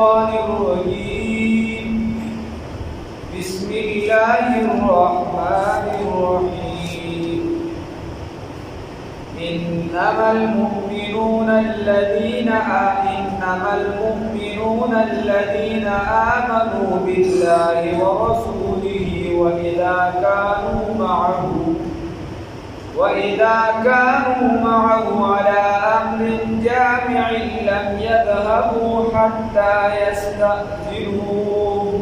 الشيطان الرجيم بسم الله الرحمن الرحيم إنما المؤمنون الذين آمنوا بالله ورسوله وإذا كانوا معه على أمر جامع لم يذهبوا حتى يستأذنوه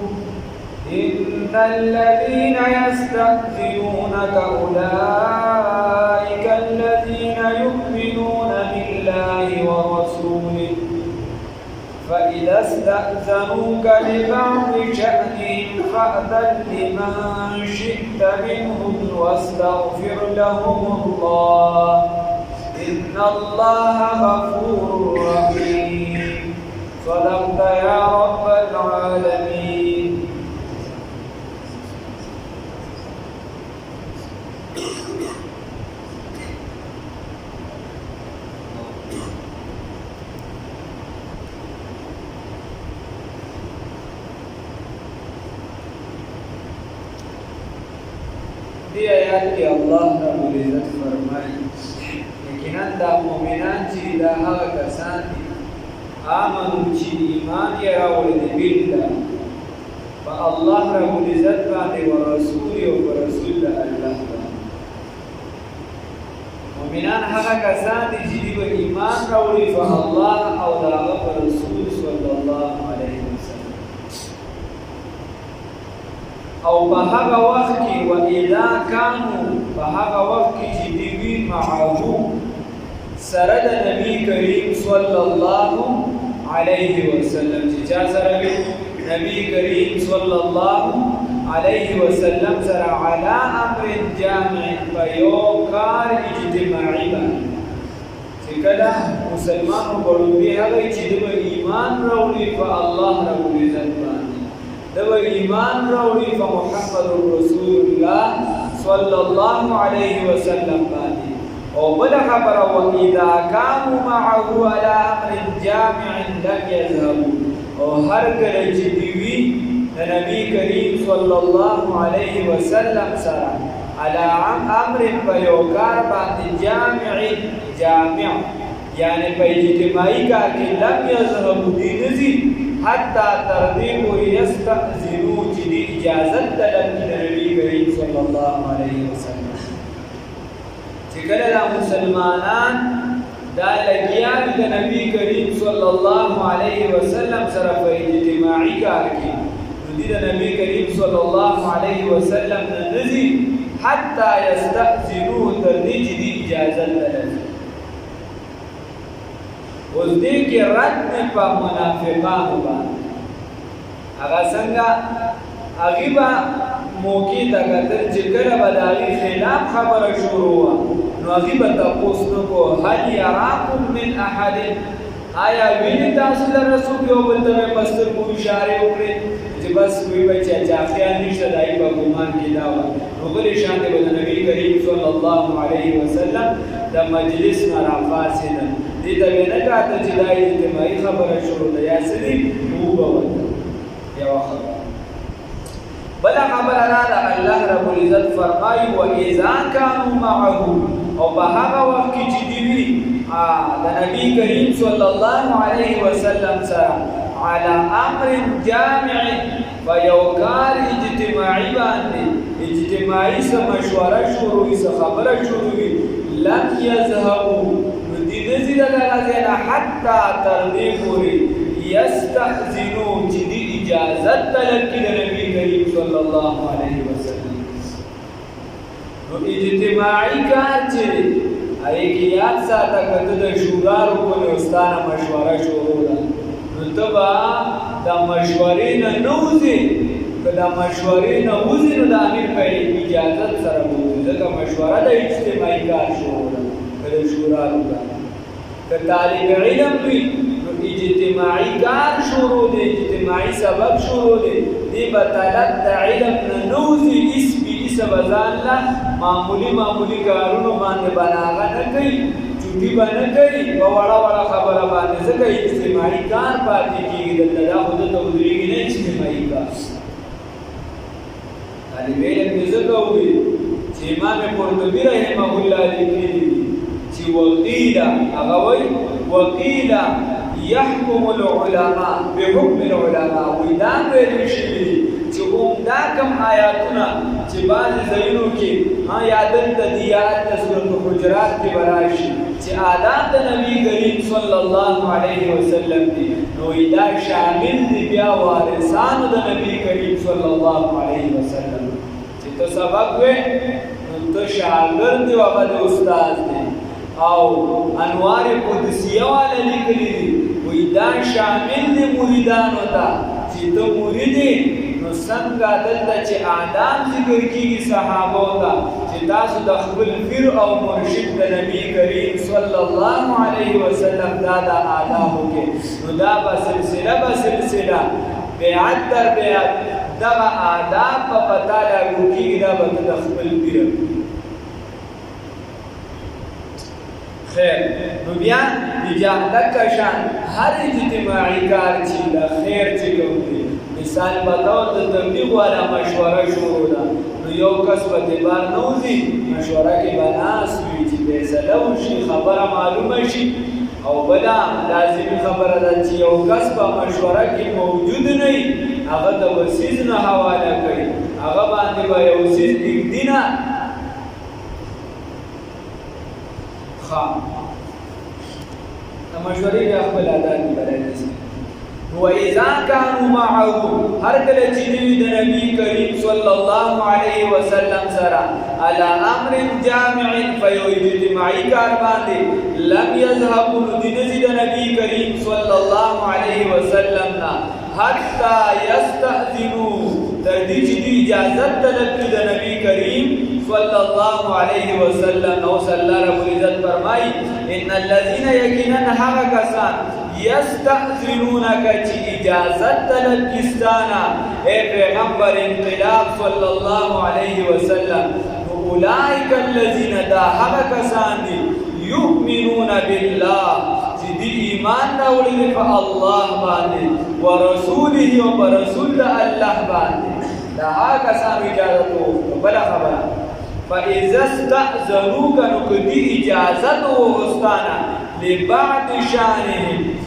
إن الذين يستأذنونك أولئك الذين يؤمنون بالله ورسوله فإذا استأذنوك لبعض شأنهم فأذن لمن شئت منهم واستغفر لهم الله إن الله غفور رحيم صدقت يا رب العالمين. دی آیات کې الله رب العزت فرمایي یقینا دا مؤمنان چې دا هغه کسان دي آمنو چې ایمان یې راوړی دی بالله په الله رب العزت باندې او رسول او رسول الله مؤمنان هغه کسان دي چې دوی ایمان راوړي په الله او د هغه رسول صلی الله علیه وسلم او په هغه وخت کې وإذا كانوا په هغه وخت کې چې دوی معه سره د نبی کریم صلی الله علیه وسلم چې چا سره نبی کریم صلی الله علیه وسلم سره علی امر جامع په یو کار اجتماعي باندې چې کله مسلمانو ګړوي هغه چې د ایمان راوړي په الله رب العزت باندې دو ایمان راوړي په محمد رسول الله صلی الله علیه وسلم باندې او بل خبره وإذا كانوا معه على امر جامع لم يذهبوا او هر کله چې دوی د نبی کریم صلی الله علیه وسلم سره على امر په یو کار باندې جامع یعنی په اجتماعي کار کې لم يذهبوا دي نزي حتى تردیب و یستأذنو چې دی اجازت طلب د نبی کریم صلی الله علیه وسلم چې کله دا مسلمانان دا لګیا د نبی کریم صلی الله علیه وسلم سره په اجتماعي کار کې نو د نبی کریم صلی الله علیه وسلم نه نزي حتى یستأذنو تر دې چې دی اجازت طلب اوس دې کې رد په منافقانو باندې هغه څنګه هغه به موقع ته کتل چې کله به د هغې خلاف خبره شروع وه نو هغې به تپوس نه کو هل یراکم من احد آیا وینې تاسو لره څوک یو بل ته مې په سترګو اشارې وکړې چې بس وایي به چې خیال نشته د هغې په ګمان کې دا وه نو بلې شانې به د نبي کریم صلی الله علیه وسلم د مجلس نه راپاڅېدل دې ته به نه کاته چې دا اجتماعي خبره شروع ده یا څه دي وبه ورته یوه خبره بله خبره دا ده الله رب العزت فرمایي وإذا كانوا معه او په هغه وخت کې چې دوی د نبي کریم صلی الله علیه وسلم سره على امر جامع په یو کار اجتماعي باندې اجتماعي څه مشوره شروع وي څه خبره شروع وي لم يذهبوا نزل لغزنا حتى تردی پوری یستأذنو چې دی اجازت طلب کی نبی کریم صلی الله علیه وسلم نو اجتماعي کار چې ایک یاد ساته کته د شورا کو استانه مشوره شروع ده نو تبا د مشورې نه نوځي کله مشورې نه وځي نو د امیر په اجازه سره وځي ځکه مشوره د اجتماعي کار شروع ده کله شورا وکړه که طالب علم وي نو اجتماعي کار شروع دی اجتماعي سبب شروع دی دی به طلب د علم نه نوځي اسبي سبزان لا معمولی کارونو باندې بلاغه نه کوي ډیوټي به نه کوي په وړه وړه خبره باندې ځکه اجتماعي کار پاتې کېږي دلته دا خو دلته ودرېږي نه اجتماعي کار طالب علم دې ځکه وویل چې امام قرطبي رحمه الله لیکلي دي چې وقیل هغه وایي وقیل يحكم العلماء بحكم العلماء ودا ویل شي چې دا کوم آیاتونه چې بعض ځایونو کې یادن د دیات د سورۃ حجرات کې براشي چې آداب د نبی کریم صلی الله علیه وسلم دي نو دا شامل دي بیا وارثانو د نبی کریم صلی الله علیه وسلم چې ته سبق وې نو ته شاګرد دی او د استاد دی او انوار قدسیه والا لیکلي دي وې دا شامل دي مریدانو ته چې ته مرید نو څنګه دلته چې آداب ذکر کیږي صحابو ته چې تاسو د خپل پیر او مرشد د نبی کریم صلی الله علیه وسلم دا د آدابو کې نو دا به سلسله بیعت در بیعت دغه آداب په پتا لاګو کېږي دا به د خپل پیر خیر نو بیا اجازه کشان هر اجتماعي کار چې د خیر چې کوي مثال بتاو د تبلیغ والا مشوره شروع ده نو یو کس په اعتبار نه وځي مشوره کې بناس وي چې فیصله وشي خبره معلومه شي او بلا لازمي خبره ده چې یو کس په مشوره کې موجود نه وي هغه د وسیز نه حواله کوي هغه باندې به یو وسیز دینه مشورې بیا خپل عادت بلدي وإذا كانوا معه هر کله چې دوی د نبی کریم صلی الله علیه وسلم سره على امر جامع فیو اجتماعي کار باندې لم يذهبوا لدنزي د نبی کریم صلی الله علیه وسلم نا حتى يستأذنوا تر دې چې اجازه طلب کړي د نبی کریم صلی الله علیه وسلم نو صلی الله رب العزت فرمایي ان الذين يكنن هغه کسان یستأذنونک چې اجازه طلب کستانا اے پیغمبر انقلاب صلی الله علیه وسلم اولئک الذین دا هغه کسان دي یؤمنون بالله چې دی ایمان راوړي په الله باندې ورسوله او په رسول الله باندې دا هغه کسان اجازه وکړه بل خبره فاذا استأذنوک نو کدی اجازه وغوښتانه لبعض شانهم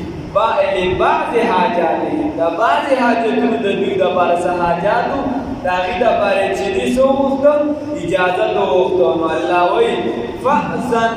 لبعض حاجاتهم دا بعض حاجتونو د دوی د پاره حاجاتو دا غي د پاره چې دې سو وغوښتم اجازه وغوښتم الله وایي فاذن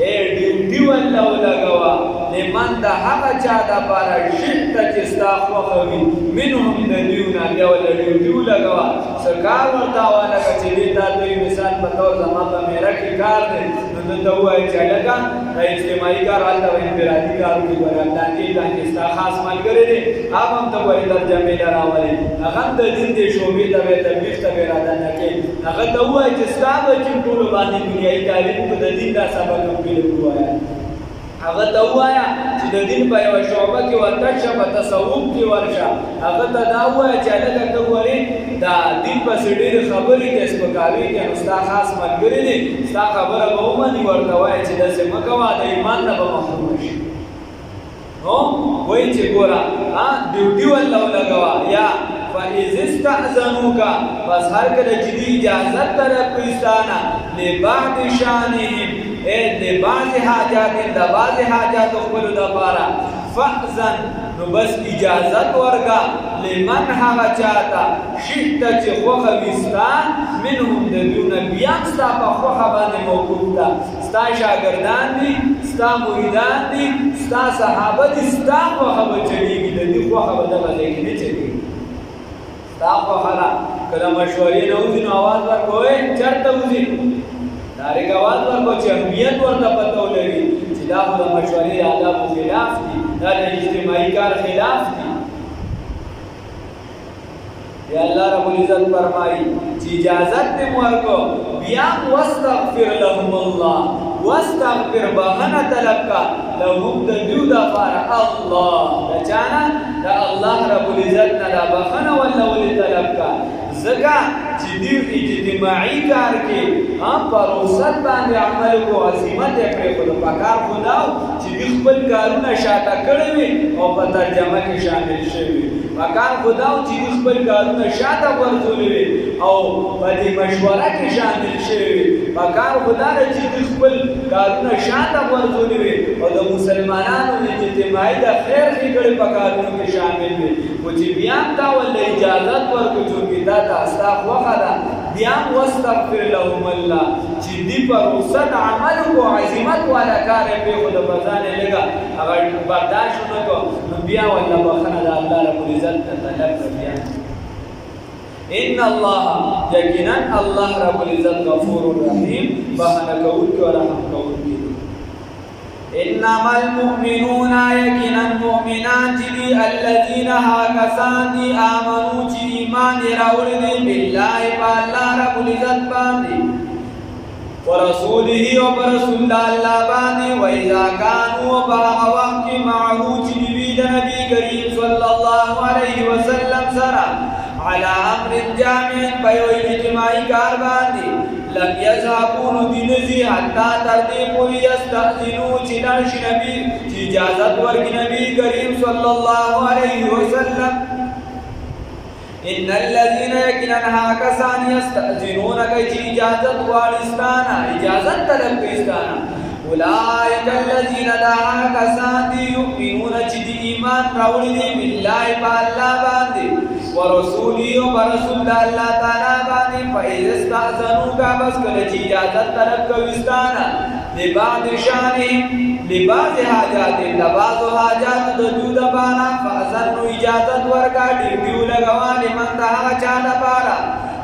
اے ډیوټي والله لګوا لمن دا هغه چا د پاره شت چې استاخو خوي منهم د دیونه دی ول ډیوټي لګوا سرکار ورته والا چې دې تاسو مثال په تور زما په میرا کې کار دی نو ته وایي چې لګا د اجتماعي کار حالت او انفرادي کار کې ورته کې ستا خاص ملګری دی هغه هم ته وایي ترجمه راولي هغه د دین د شوبې د تبلیغ ته اراده نه کوي هغه ته وایي چې ستا بچی ټول باندې دنیاي تعلیم کو د دین دا سبق ویل کوه هغه ته وایا چې د دین په یو شعبه کې ورته شپه تصوف کې ورشه هغه ته دا وایا چې هغه ته وری دا دین په سړي خبرې کې سپکاوي کې مستا خاص ملګری دي ستا خبره به ومني ورته وایا چې د سمکوا د ایمان نه به محروم شي نو وای چې ګورا ډیوټي والله لګوا یا فاذ استاذنوک بس هر کله چې اجازه طلب کوستانه لبعض شانهم اے لبعض حاجات د بعض حاجات خپل د پاره فاذن نو بس اجازه ورکا لمن هغه چاته شئت چې خوخه وستا منهم د دون بیا ستا په خوخه باندې موقوف ده ستا شاګردان دي ستا مریدان دي ستا صحابه دي ستا خوخه بچيږي د دې خوخه به دغه ځای کې نه چلیږي ستا خوخه کله مشورې نه وځي نو आवाज ورکوي چرته وځي داري आवाज ورکو چې اهمیت ورته پته ولري چې دا د مشورې آداب خلاف دي دا د اجتماعي کار خلاف دي یا الله رب العزت فرمایي چې اجازه دې ورکو بیا واستغفر لهم الله واستغفر بهنه طلب کا لهم د دیو د فار الله دا چانا دا الله رب العزت نه دا بهنه ولا ولي طلب کا ځکه چې دې اجتماعي کار کې په رخصت باندې عمل کو عزیمت یې پرېښوده پکار خو دا و چې دوی خپل کارونه شاته کړي وي او په ترجمه کې شامل شوي وي پکار خو دا و چې دوی خپل کارونه شاته غورځولي وي او په دې مشوره کې شامل شوي وي پکار خو دا ده چې دوی خپل کارونه شاته غورځولي وي او د مسلمانانو اجتماعي د خیر ښېګړې په کارونو کې شامل وي خو چې بیا هم تا ورله اجازت ورکړو چې دا ته ستا خوښه ده بیا هم واستغفر لهم الله چې دوی په رخصت عمل وکړو عزیمت والا کار یې پرېښوده په ځان یې لږه هغه برداشت ونه کړو نو بیا ورله بښنه د الله ربالعزت ته طلب کړه بیا ان الله یقینا الله ربالعزت غفور رحیم بښنه کوونکی او رحم کوونکی انما المؤمنون یقینا مؤمنان دي الذين هاكسان دي آمنوا چې ایمان راوړي دي بالله بالله رب العزت باندې ورسوله او رسول الله باندې واذا كانوا وقت معه چې وی د نبی کریم صلی الله علیه وسلم سره على امر جامع په اجتماعي کار باندې لم يذهبوا بنزي حتى تردي پوری يستأذنوا چې نشي نبی چې اجازت ورکړي نبی کریم صلی الله علیه وسلم ان الذين يكنها كسان يستأذنونك چې اجازت واړستانه اجازت طلب کويستانه اولئک الذين دعا كسان يؤمنون چې ایمان راوړي دي بالله بالله باندې ورسوله او رسول الله تعالی باندې فإذا استأذنوك بس کله چې اجازت طلب کويستانه لبعض شانهم لبعض حاجات لبعض حاجات د دوی لپاره فأذنوا اجازت ورکا دیو لګوا لمن ته چا لپاره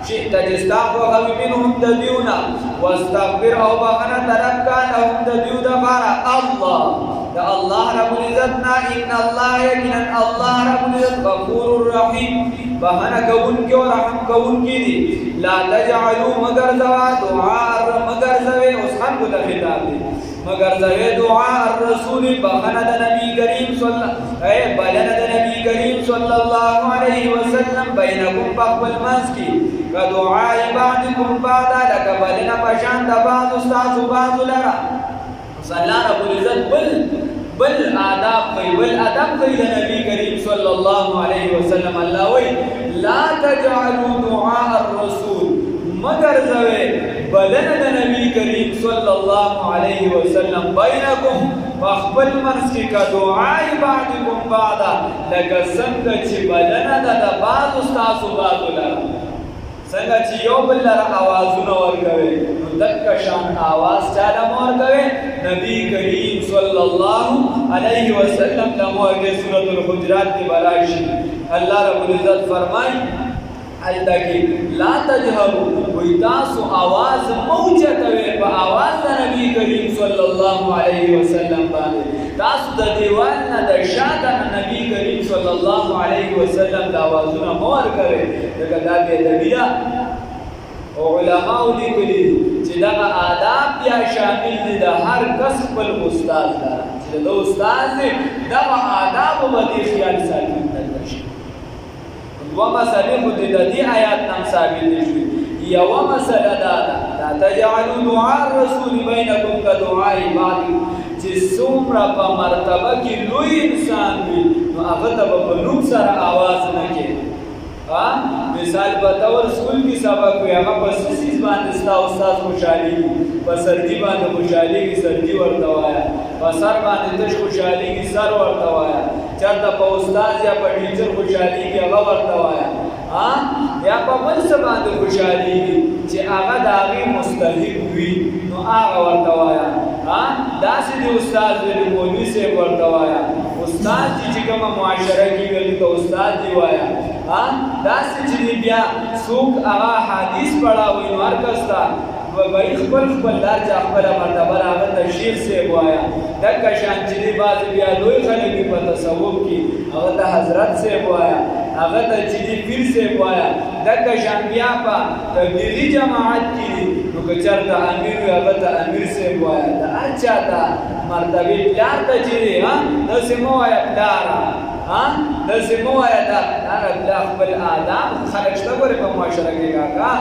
شئت تستغفر منهم تديونا واستغفر او بغنا تركا لهم تديو لپاره الله رب العزتنا ان الله يقينا الله رب العزت غفور رحيم بهنا كونك ورحم كونك دي لا تجعلوا مگر زوا دعاء مگر زوي اوس خلق ته خطاب دي مگر زوي دعاء الرسول بهنا د نبی کریم صلی الله علیه وسلم بینکم بقبل مسکی كدعاء بعضكم بعضا لك بلنا پشان د بعض استاد بعض لرا صلی رب العزت بل آداب کوي بل ادب کوي د نبی کریم صلی الله علیه وسلم الله وی لا تجعلوا دعاء الرسول مگر زوی بلنه د نبی کریم صلی الله علیه وسلم بینکم فخبل منس کی کا دعاء بعضکم بعضا لکه څنګه چې بلنه د بعض استاد بعض لرا څنګه چې یو بل لره आवाजونه ورکوي نو دک شان आवाज چاله ورکوي نبی کریم صلی الله علیه وسلم د موږه سورۃ الحجرات کې براشي الله رب العزت فرمایي التکی لا تجهروا وی تاسو आवाज موجتوي په आवाज د نبی کریم صلی الله علیه وسلم باندې تاسو د دیوال نه د شاته نبی کریم صلی الله علیه وسلم د आवाजونه مور کوي دغه د ادبیه او علماء لیکلي چې دا آداب بیا شامل دي د هر کس خپل استاد لپاره چې د استاد دا آداب باندې خیال ساتي ومثله خود د دې آیات نام ثابت دي یو مسله دا لا تجعلوا دعاء الرسول بینکم كدعاء بعض چې څومره په مرتبه کې لوی انسان وي نو هغه ته په نوم سره आवाज نه کوي مثال په تور سکول کې سبق وي هغه په سیس باندې استاد خوشحالي په سرجی باندې خوشحالي کې سرجی ورته وایا په سر باندې تش خوشحالي کې سر ورته وایا چاته په استاد یا په ټیچر خوشحالي کې هغه ورته وایا یا په بل څه باندې خوشحالي چې هغه د هغې مستحق وي نو هغه ورته وایا داسې د استاد د مولوي صاحب ورته وایا استاد چې کومه معاشره کې ویل ته استاد دی وایا داسې چې بیا څوک هغه حدیث پڑھاوي نو هر کس ته وای خپل لار چې خپل مرتبه هغه ته شیخ صاحب وایا دغه شان چې بعض بیا لوی خلک په تصوف کې هغه ته حضرت صاحب وایا هغه ته چې پیر صاحب وایا دغه شان بیا په تبلیغي جماعت کې نو که چېرته امیر وي هغه ته امیر صاحب وایا د هر چا ته مرتبې پلار ته چې داسې مه وایه پلاره داسې مه وایه دا خپل آداب خلک شته ګورې په معاشره کې کاکا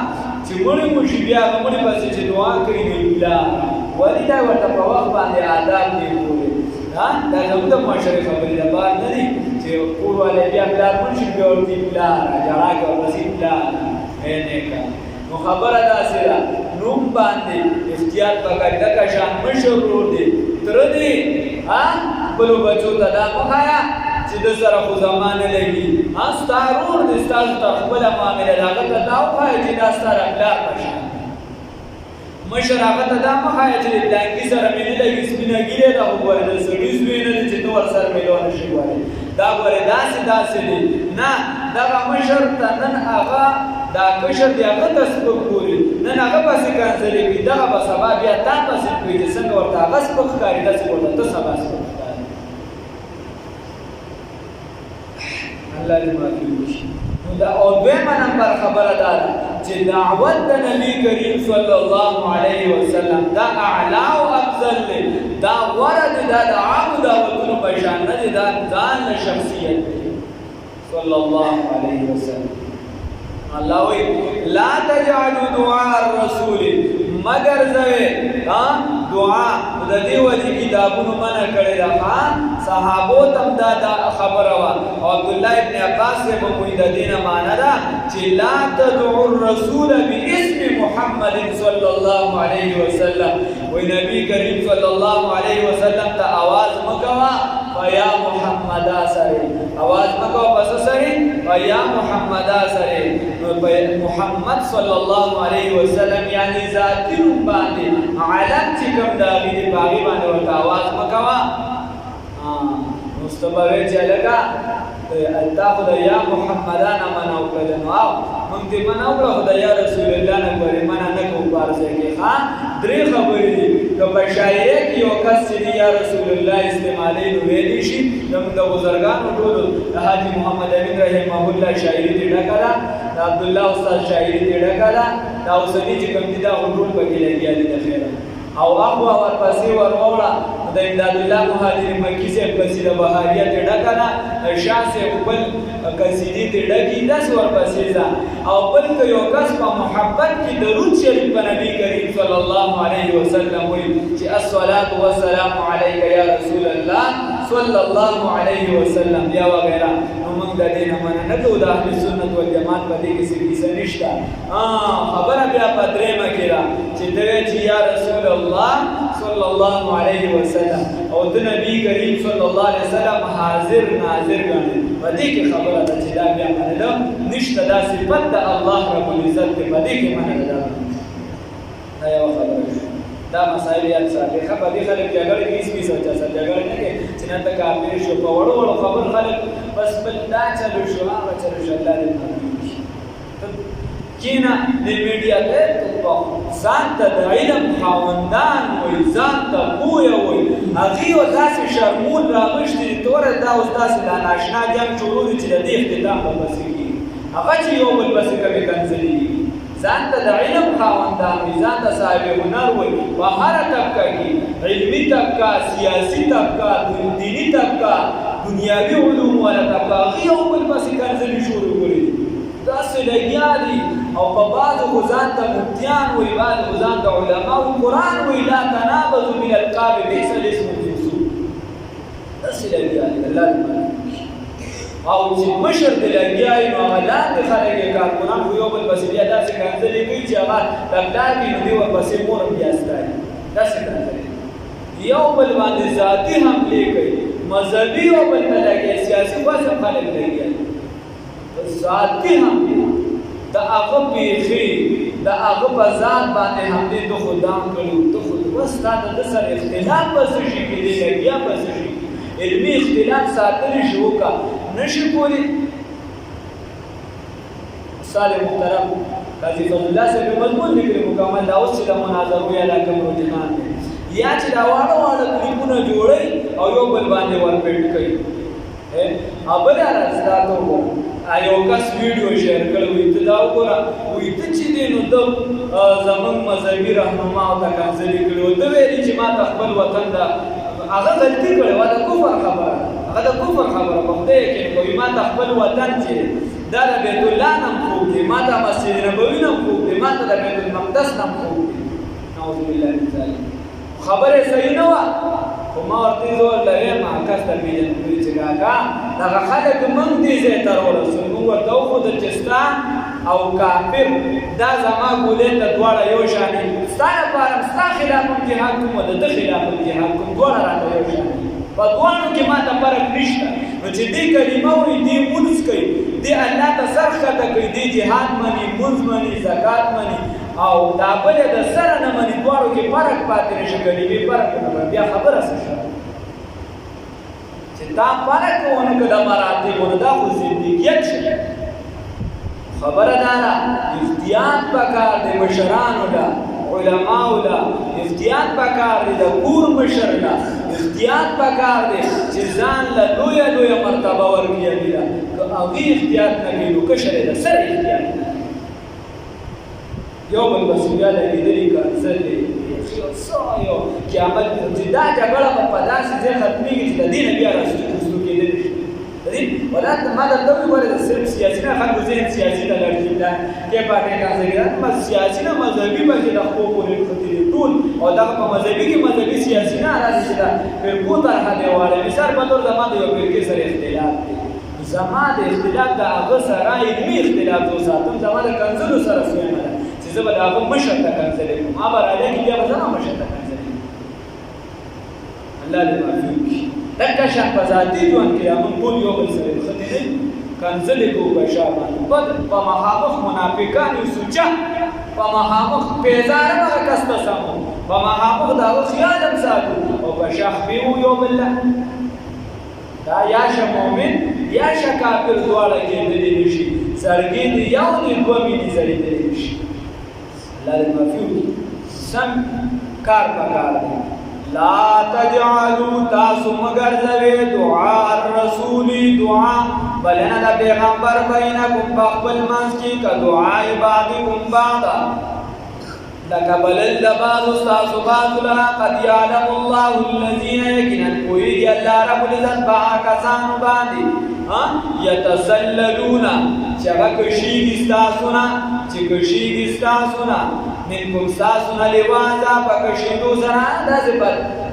چې مړي مو شي بیا هغه مړي پسې چې دعا کوي نو پلاره ولې دا ورته په وخت باندې آداب دي کولې دا زموږ د معاشرې خبرې د بار نه دي چې کور والی بیا پلار مړ شي بیا ورته پلاره جړا کوي ورپسې پلاره نیکه نو خبره داسې ده نوم باندې احتیاط پکار دغه شان مشر ورور دی تره دی خپلو بچو ته دا مه ښایه چې د سره خو زمانه لګي ستا ورور دی ستاسو ته خپله معامله ده هغه ته دا وښایه چې دا ستا رپلار په شان مشر هغه ته دا مه ښایه چې د پلانکي سره مې نه لګي سپینه ګیرې ده خو ګورې د سړي زوی نه دی چې ته ورسره میلاو نه شي ګورې دا ګورې داسې دی نه دغه مشر ته نن هغه دا کشر دی هغه ته سپک ګوري نن هغه پسې کنځلې کوي دغه به سبا بیا تا پسې کوي چې څنګه ورته هغه سپک ښکاري داسې ورته ته سبا سپک ښکاري الله دې معافي وکړي نو دا او دویمه نمبر خبره دا ده چې دعوت د نبي کریم صلی الله علیه وسلم دا اعلی او افضل دی دا غوره دی دا د عامو دعوتونو په شان نه دی دا ځان له شخصیت دی صلی الله علیه وسلم الله وی لا تجعلوا دعاء الرسول مگر زوی دعا د دې وجه کتابونو منع کړی ده صحابو تم دا خبره وه او عبدالله ابن عباس یې به موږ د دې نه معنه ده چې لا تدعوا الرسول باسم محمد صلی الله علیه وسلم وی نبی کریم صلی الله علیه وسلم ته آواز مه کوه فیا محمدا سره آواز مه کوه پس سره فیا محمدا سره محمد صلی الله علیه وسلم یعنی ذاتی نوم باندې علم چې کوم د هغې د باغې باندې ورته آواز مه کوه مستبوی چې لکه تا خو د یا محمدا نه منع وکړه نو موږ دې منع وکړه خو د یا رسول الله نه پورې منع نه کوو په هر ځای کې درې خبرې دي که په شاعرۍ کې یو کس چې دی یا رسول الله استعمالوي نو ویلی شي زموږ د بزرګانو ټولو د حاجي محمد امین رحمه الله شاعري دې ډکه ده د عبدالله استاد شاعري دې ډکه ده دا اوسني چې کوم دي دا خو ټول پکې لګیا دي د خیره او اخوا ورپسې ورواوړه د امداد الله مهاجر مکی صاحب قصیده بهاریه ترې ډکه ده شاه صاحب بل قصیدې ترې ډکې داسې ورپسې ځه او بل که یو کس په محبت کې درود شریف په نبي کریم صلی الله علیه وسلم وایي چې الصلاة والسلام علیک یا رسول الله صلی الله علیه وسلم یا وغیره نو موږ د دې نه منع نه کوو د اهل سنت والجماعت په دې کې څه کیسه نشته خبره بیا په درېیمه کې ده چې ته وایې چې یا رسول الله صلی الله علیه وسلم او د نبی کریم صلی الله علیه وسلم حاضر ناظر ګڼي په دې کې خبره ده چې دا بیا منع ده نشته دا صفت د الله رب العزت دی په دې کې منع ده دا یوه خبره دا مسائل یاد ساتئ ښه په دې خلک جګړې کې هېڅ پیسه چا سره جګړه نه کوي چې نن ته کافر شو په وړو وړو خبرو خلک بس بل دا چلو شو هغه چلو شو الله دې معافي وکړي کینه د میډیا ته ځان ته د علم خاوندان وایي ځان ته پوهه وایي هغې یو داسې شرمول راغوښتي دي توره دا اوس داسې دا ناشنا جنګ شروع دي چې د دې اختتام به پسې کېږي هغه چې یو بل پسې کوي کنځلېږي ځان ته د علم خاوندان وایي ځان ته صاحب هنر وایي په هره طبقه کې علمي طبقه سیاسي طبقه دیني طبقه دنیاوي علوم والا طبقه هغې یو بل پسې کنځلې شروع کړي دي داسې لګیا دي او په بعضو خو ځان ته مفتیان وایي بعضو خو ځان ته علما وایي قرآن وایي لا تنابضوا بالالقاب بئس الاسم الفسوق داسې لګیا دي الله دې او چې مشر دې لګیا وي نو هغه لاندې خلک یې کارکونان خو یو بل پسې بیا داسې کنځلې کوي چې هغه ډاکټر وي نو دې ورپسې مور هم بیا ستایي داسې کنځلې یو بل باندې ذاتي حملې کوي مذهبي یو بل ته لګیا سیاسي بس هم خلک لګیا ذاتي حملې د هغه بیخي د هغه په ذات باندې حملې ته خو دام کړي ته خو بس تا د سره اختلاف به څه شي کېدی لګیا به څه شي علمي اختلاف ساتلی شي وکړه نشي کولی استاد محترم قاضي فضل الله صاحب مضمون لیکلی مکمل دا اوس چې د مناظرو یا دا کوم رجحان دی یا چې دا واړه واړه کلیپونه جوړوي او یو بل باندې ورپېټ کوي بله راځه ته وګوره یو کس ویډیو شیر کړی وایي ته دا وګوره وایي ته چې دی نو ته زموږ مذهبي رهنماو ته کنځلې کړي او ته ویلي چې ما ته خپل وطن ده هغه غلطي کړې وه د کفر خبره هغه د کفر خبره په خدای کې کوي ما ته خپل وطن چې دا د بیت الله نم خوب دی ما ته مسجد نبوي نم خوب دی ما ته د بیت المقدس نم خوب دی نعوذ بالله من ذلک خبره صحیح نه وه خو ما ورته زور لرې ما کس ته پېژندلي چې کاکا دغه خلک موږ دې ځای ته راورسوي موږ ورته وښودل چې ستا او کافر دا زما ګولې ته دواړه یو شان دي ستا لپاره ستا خلاف هم جهاد کوم او د ده خلاف هم جهاد کوم دواړه راته یو شان دي په دواړو کې ما ته فرق نشته نو چې دې کلمه وایي دې مونځ کوي دې الله ته سر ښکته کوي دې جهاد مني مونځ مني زکات مني او دا بل د سره نه مني دواړو کې فرق پاتې نشي کلمې فرق نه بیا خبره څه شوه چې دا فرق ونه که د مراتبو دا خو زندګیت شي خبره داره احتیاط پکار دی مشرانو له علماو له احتیاط پکار دی د کور مشر له احتیاط پکار دی چې ځان له لویه لویه مرتبه ورکړي دي که هغوی احتیاط نه کوي نو کشر یې د سره احتیاط نه یو بل به سویا له لیدلي کنسل دی یو قیامت چې دا جګړه به په داسې ځای ختمېږي چې د دې نه بیا راستو کېدلی شي ولات ما درته وګوره د صرف سیاسي نه خلکو ذهن سیاسي ته لړزي دا کې پاتې کاږي ما سیاسي نه مذهبي باندې د خپل پورې خطرې ټول او دا په مذهبي کې مذهبي سیاسي نه راځي دا فرقو طرحه دیواله مثال په تور زما د یو فرقې سره اختلاف دی زما د اختلاف د هغه سره علمي اختلاف و ساتم زما د کنځلو سره سویمه ده چې زه به د هغه مشر ته کنځلې کوم ما به راځي بیا به زما مشر ته کنځلې الله دې معافي وکړي دغه شان په ذاتي ژوند کې موږ ټول یو بل سره ختې دي کنځلې کوو په شا باندې بد په مخامخ منافقان یو سوچا په مخامخ پیزار هغه کس ته سمو په مخامخ دا خیال هم ساتو او په شا خبيو یو بل دا یا ش مؤمن یا ش کافر دواړه کېدلی نشي سرګې دی یو دی دوه مینې زړېدلی نشي الله دې معافي وکړي سم کار پکار دی لا تجعلوا تاسو مگر زوی دعا الرسول دعا بلنا دا پیغمبر بینکم بخبل منس کی کا دعای بعضکم بعضا لکا بلل دا بعض استاسو بعض لها قد یعلم اللہ الذین یکنن کوئی اللہ رب العزت بها کسانو باندی یتسللون چگا کشید استاسونا چی کشید استاسونا منکم ساسونا لوازا پا کشیدو سرا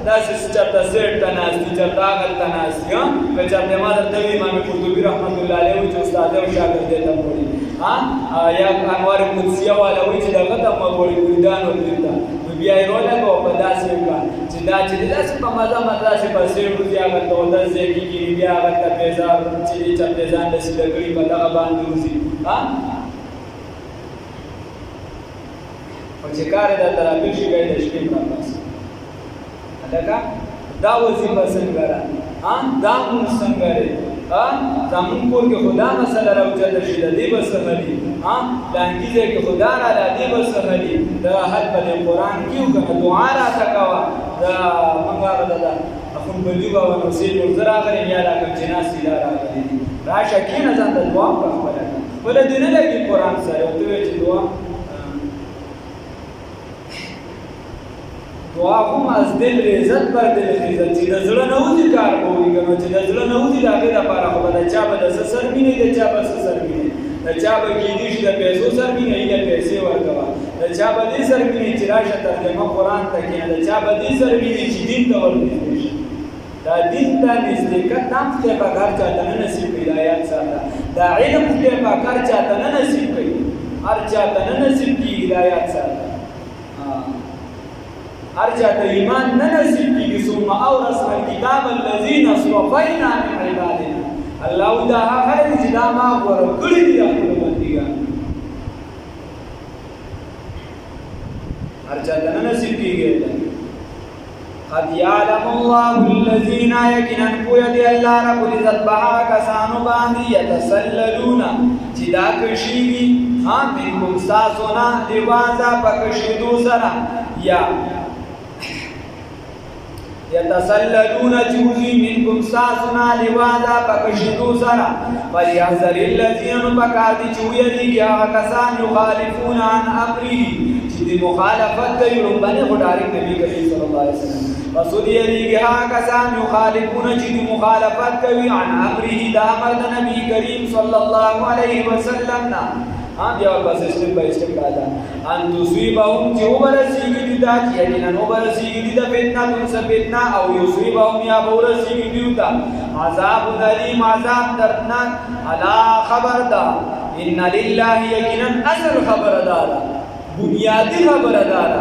داسی چرتا سیٹ تناستی چرتا آغل تناستی که چرتا ما در دوی امام قرطبی رحمت اللہ علیہ وی چه استاده و شاگرد دیتا مولی یا انوار قدسیه والا وی چه دغتا مولی مریدان و دیتا بیایی رو لگو پا داسی وکا چه دا چه داسی پا مزا مدراسی پا سیر روزی آغل تا و دست زیگی گیری بیا آغل تا پیزار چه دی چرتا زان دسی دکری پا دغا باند روزی او چې کار دا ترافیک شي ګای د شپې په پاس لکه دا وظیفه څنګه را دا مون څنګه لري زمون کور کې خدا مسله راوچته شي د دې بسمري لانګیزه کې خدا را د دې بسمري دا حل په قرآن کې وکړه دعا را تکوا دا منګار دا اخون بلیوبا و نوسیل ورزر آغلی یا راکم جناسی دا راغلی راشه کینه ځان د دعا په خپله بله دې نه لګي قرآن سره ورته وایي چې دعا هم از دل ریزت بر دل خیزت چې د زړه نه وځي کار کوي که نو چې د زړه نه وځي د هغې دپاره خو به د چا به د څه سر مینې د چا به څه سر مینې د چا به کېدي شي د پیسو سر مینې هیله پیسې ورکوه د چا به دې سر مینې چې راشه ترجمه قرآن ته کښېنه د چا به دې سر مینې چې دین ته ورنږدې شي دا دین ته نزدېکت هم خدای پاک هر چا ته نه نصیب کوي دا یاد ساته دا علم خدای پاک هر چا ته نه نصیب کوي هر چا ته نه نصیب کېږي دا یاد ساته هر چاته ایمان نه نصیب کېږي ثم اورثنا الکتاب الذین اصطفینا من عبادنا الله دا هغه دی چې دا ما غوره کړي دي خپلو بندګانو هر چاته نه نصیب کېږي قد یعلم الله الذین یقینا پوهه دی الله رب العزت به هغه کسانو باندې یتسللون چې دا کشېږي منکم ستاسو نه لباسا په کشېدو سره یا یتسللون جوزی منکم ساسنا لوادا پکشدو سرا فلیحذر الذین پکار دی چویری کیا کسان یخالفون عن امره چې د مخالفت کوي باندې خدای نبی کریم صلی الله علیه وسلم رسول یې هغه کسان مخالفون چې د مخالفت کوي عن امره د امر د نبی کریم صلی الله علیه وسلم نه بیا ورپسې سټپ بای سټپ راځه ان تصيبهم چې وبرسیږي دي دا چې یقینا وبرسیږي دي د فتنه او یصيبهم یا وبرسیږي دي دا عذاب علیم عذاب دردناک الا خبردار ان لله یقینا اصل خبردار بنیادی خبردار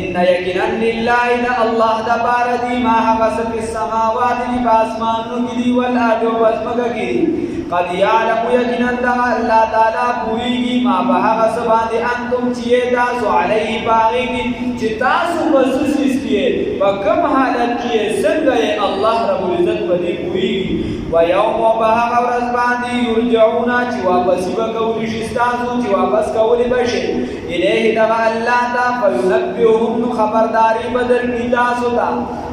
ان یقینا لله دا الله دا باردی ما حبس فی السماوات دی باسمانو کی دی والارض واسمکا کی قد یعلم یقینا دا اللہ تعالی پوریگی ما بحق سباندی انتم چیئے تاسو علیہ باغی کی چی تاسو بسوسیس کیے وکم حالت کیے سنگئے اللہ رب العزت بدی پوریگی ویوم بحق ورزباندی یرجعونا چی واپسی بکولی شستاسو چی واپس کولی بشے الیہ دا اللہ تا فینبیهم خبرداری بدر کی تاسو تا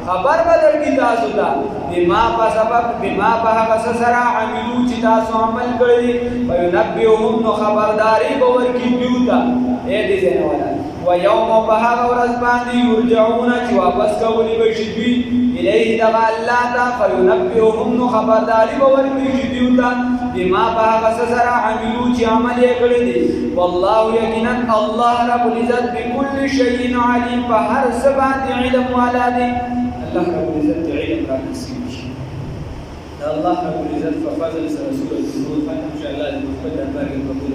خبر بدر کی تاسو تا بما بحق سسرا عملو چی تاسو عمل کردی فینبیهم خبرداری بور کی بیوتا اے دیزین والا ویوم بحق ورزباندی یرجعونا چی واپس کولی بشدوی الیہ دغا اللہ تا فینبیهم خبرداری بور کی بیوتا بما بحق سسرا عملو چی عمل کردی والله یقینا اللہ رب العزت بكل شيء علیم فهر سبات علم والا دی اللہ رب العزت علم را نصیب اللہ رب العزت ففضل رسول الجنود فان ان شاء الله المحمد دربار قبول